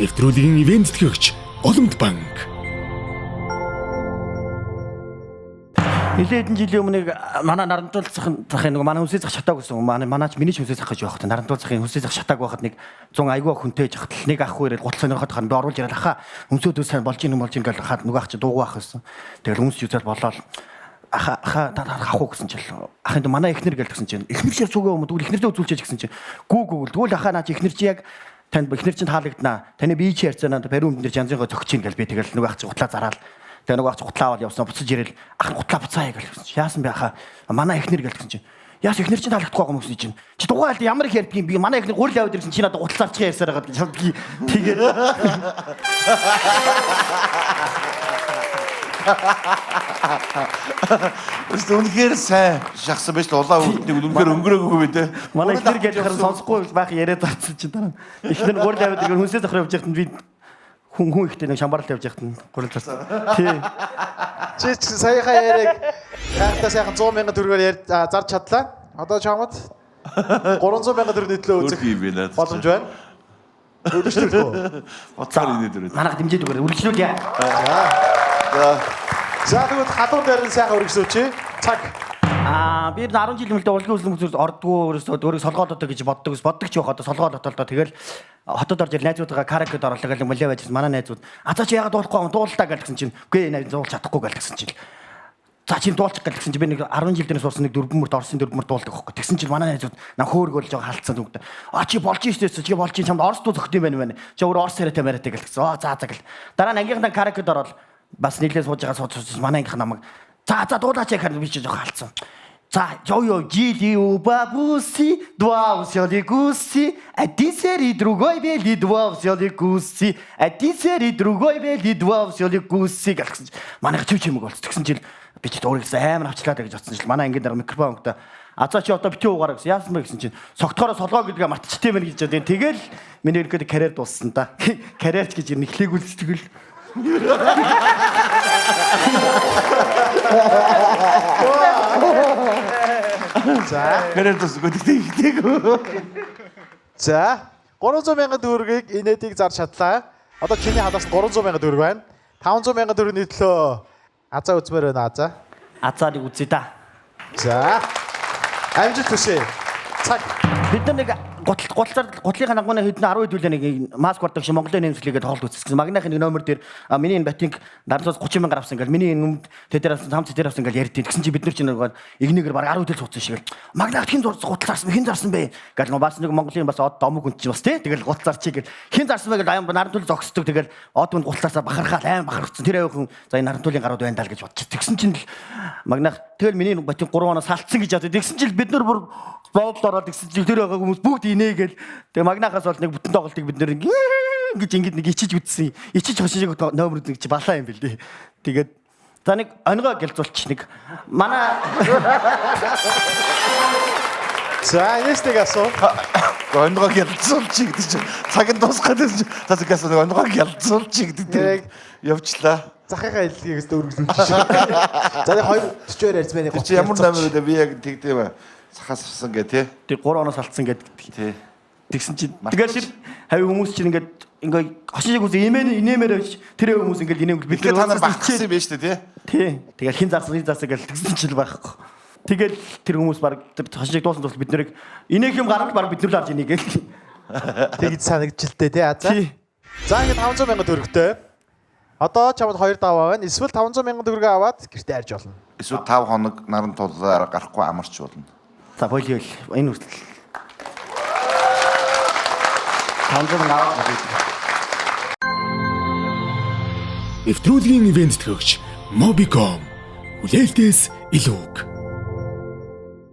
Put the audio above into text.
Нэвтрүүлгийн ивент тэтгэгч Боломт банк. Нилээд жилийн өмнө манай нарантуул захын нэг манай хүнсээ зах шатааг гэсэн манаач миний ч хүнсээ зах гэж явах та нарантуул захын хүнсээ зах шатааг байхад нэг 100 айгүй хүнтэй жахтал нэг ахгүй ирэл гутал сонирхоод хань би оруулж ирэл аха өмсөдөө сайн болж ийн гэж хаад нөгөө ах чи дуугүй ах гэсэн. Тэгэл өмс юзал болоод аха авах гэсэн чил ахын до манай ихнэр гэлсэн чинь ихнэр шиг зүгөө өмд ихнэрдээ үзүүлчихэж гэсэн чинь гүү тэгвэл аха наач ихнэр чи яг танд ихнэр чинь таалагдана таны бие чи ярьцаанаа бариу өмдөр янзынхоо зөгч ийн гэл би тэгэл нөгөө ах чи гутлаа зараал тэгээ нөгөө ах чи гутлаа аваад явсан буцаж ирэл ах гутлаа буцаая гэл яасан бэ аха манай ихнэр гэлсэн чинь яас ихнэр чинь таалагдахгүй юм гэсэн чинь чи дугаал ямар их ярьдгийг би манай ихнэр гурил аваад ирсэн чи надад гутлаа авчих ярьсаар байгаа гэж би тэгээд Үнэхээр сайн шахсан байж л улаан үлднийг үнэхээр өнгөрөөгүй бэ те. Манай ихнэр гэж харин сонсохгүй байх яриад зарцсан чинь дараа. Ихнэр гурил аваад ирсэн хүнсээ захраа явж байхад би хүн ихтэй нэг шамбарал явж байхад гурил зарцсан. Тий. Чи саяхан яриаг хайхтаа сайхан 100 сая төгрөгөөр зарж чадлаа. Одоо чамд 300 сая төгрөгийн төлөө үзэх боломж байна. Үлдчихлээ. Боцоор инээд өрөө. Манайх дэмжиж өгөөрэй. Үргэлжлүүлье. За тэгвэл халуун дээр нь сайхан үргэлжлүүлж цаг. Би 10 жил өмнө урлагийн үзлэн үзүүлж ордгоо өөрөөс солгоод одоо гэж боддог ч явах одоо солгоод отолдоо тэгэл хотод орж ир найзуудаа каракед оруулаа гэл мөлөө байжсэн манай найзууд за чи яагаад дуулахгүй юм дуултаа гэлсэн чинь үгүй найз дуулж чадахгүй гэлсэн чинь за чи дуулчих гэлсэн чинь би нэг 10 жил дээрээ сурсан нэг 4 мөрт орсын 4 мөрт дуулдаг байхгүй тэгсэн чинь манай найзууд наа хөөргөөлж байгаа халдсан үгтэй чи болж штэ чи болж чамд орс дуу зөхт юм байна чи өөр орс яриатай мариатай гэлсэн за гэл дараа нь ангийнхаа каракед орол бас нийлээ сууж байгаа сууж манай ангийнх намайг за дуулаач яхаар би чи жоохон халдсан. За, ёо, гидиу бабуси, два взяли гуси, один серый, другой бели, два взяли гуси, один серый, другой бели, два взяли гуси гэсэн. Манайх чив чимэг болц. Тэгсэн чил би ч өөрөөсөө амар авчлаа гэж бодсон чил. Манай ангид дараа микрофон өгдөө. Азаа чи одоо битүү угаараа гэсэн. Яасан бэ гэсэн чинь согтохороо солгоо гэдгээ мартчихдээ мэн гэж бодсон. Тэгэл миний ихэд карьер дууссан да. Карьерч гэж нэхлээгүүл тэгэл. За, Карьердос гүдэгтэй. За, 300 сая төгрөгийг инээдийг зарж чадлаа. Одоо чиний хадаас 300 сая төгрөг байна. 500 сая төгрөгийн төлөө азаа үзмээр байна азаа. Азааг үзье да. За. Амжилт хүсье. Цаг. Бид нэг гутлынхаа нагманы хэдэн 10 хэдүүлээ нэг маск бардаг шиг Монголын нэмслэгээд тоглолт үзсэн. Магнахын нэг номер дээр миний энэ батинг 70-аас 30 мянга авсан гэл миний энэ тэдэрээс хам тэдэр авсан гэл ярьдیں۔ Тэгсэн чи бид нар чинь нэг игнийгээр баг 10 хэдэл цуцсан шиг л магнах хин гутал зарсан хин зарсан бэ гэл бас нэг Монголын бас од домог хүн чинь бас тий тэгэл гутал зарчий гэл хин зарсан бэ гэл аян нарантуул зогсдог тэгэл од хүн гуталаасаа бахархаал айн бахархсан тэр аян хүн за энэ нарантуулын гарууд байна даа л гэж бодчих. Тэгсэн чинь л магнах тэгэл миний батинг 3 оноо салтсан гэж бодсон. Тэгсэн чинь бид нар бүр бодлоо ороод гэсэн чинь тэр байгаа хүмүүс бүгд инээгээл тэгээ магнахаас бол нэг бүтэн тоглолтыг бид нэр ингэж ингэж нэг ичиж үтсэн. Ичиж хошиг номер нэг чи балаа юм бэлээ. Тэгээд за нэг онгоо гэлзуулчих нэг манай За, ястэг асуу. Онгоо ялцуулчих гэдэг чинь цагийн дуусгаад байсан чинь тасгаас нэг онгоо ялцуулчих гэдэг тэрийг явчлаа. Захихаа хэллэгээс өөргөлүүлж шүү. За, нэг 2:42 ярьцманы Чи ямар номер вэ? Би яг тэгдэв юм. Сахаас авсан гэ тий. Тэг 3 оноос алдсан гэдэг. Тий. Тэгсэн чинь тэгэл хавь хүмүүс чинь ингээ хошиг үз инээмээр тэр хүмүүс ингээ инээмэл бид та нар багцсан юм байна шүү дээ тий. Тэгэл хин зарсан гэл тэгсэн чинь л байхгүй. Тэгэл тэр хүмүүс баг хошиг дуусан тул бид нэрийг инээх юм гаргал баг бид нар л арж инийг гэл. Тэгж санагдчихлээ тий азаа. За ингээд 500 сая төгрөгтэй. Одоо чамд 2 даваа байна. Эсвэл 500 сая төгрөгөө аваад гэртээ арж болно. Эсвэл 5 хоног наран тулаар гарахгүй амарч болно. За болио энэ үртэл. Хамжин аваад. Нэвтрүүлгийн ивент тэтгэгч Mobicom. Үлээлтээс илүүг.